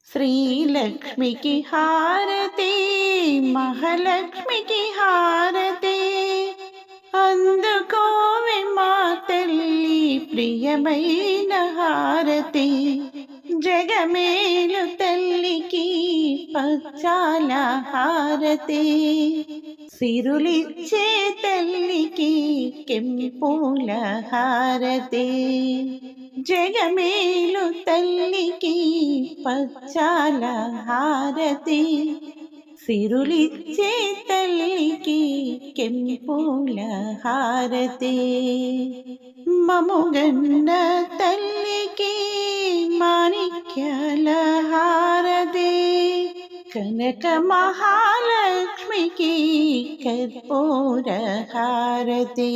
శ్రీలక్ష్మికి హారతి, మహాలక్ష్మికి హారతి, అందుకోవే మా తల్లి ప్రియమైన హారతి. జగమేలు తల్లికి పచ్చాల హారతి, సిరులిచ్చే తల్లికి కెంపుల హారతి. జగమేలు తల్లికి పచ్చాల హారతి, సిరులిచ్చే తల్లికి కెంపుల హారతి. మముగన్న తల్లికి మాణిక్యాల హారతి, కనక మహాలక్ష్మికి కర్పూర హారతి.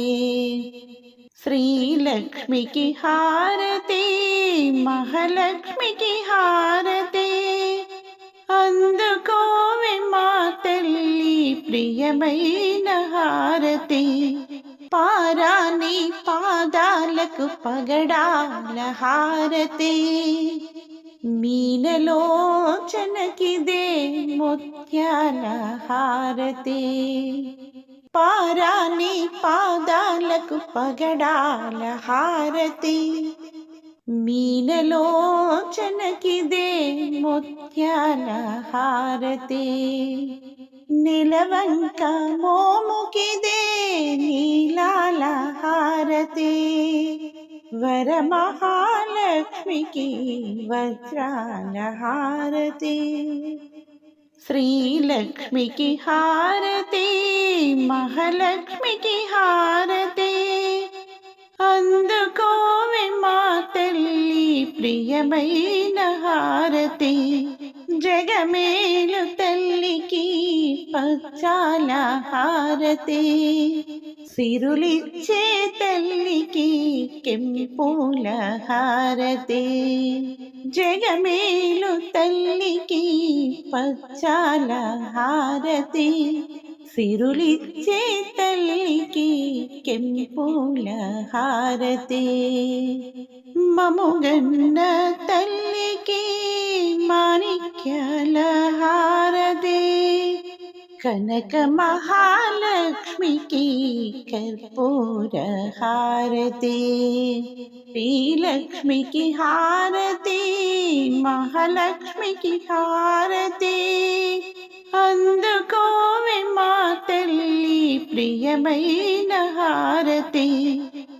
శ్రీలక్ష్మికి హారతి, మహాలక్ష్మికి హారతి, అందుకోవే మా తల్లి ప్రియమైన హారతి. పారాని పాదాలకు పగడాల హారతి, మీనలోచనకిదే ముత్యాల హారతి. పారాని పాదాలకు పగడాల హారతి, మీనలోచనకిదే ముత్యాల హారతి. నిలవంక మోముకిదే నీలాల హారతి, వరమహాలక్ష్మికి వజ్రాల హారతి. శ్రీలక్ష్మికి హారతి, మహాలక్ష్మికి హారతి, అందుకోవే మా తల్లి ప్రియమైన హారతి. జగమేలు తల్లికి పచ్చాల హారతి, సిరులిచ్చే తల్లికి కెంపుల హారతి. జగమేలు తల్లికి పచ్చాల హారతి, సిరులిచ్చే తల్లికి కెంపుల హారతి. మముగన్న తల్లికి మాణిక్యాల హారతి, కనక మహాలక్ష్మికి కర్పూర హారతి. శ్రీలక్ష్మికి హారతి, మహాలక్ష్మికి హారతి, అందుకోవే మా తల్లి ప్రియమైన హారతి.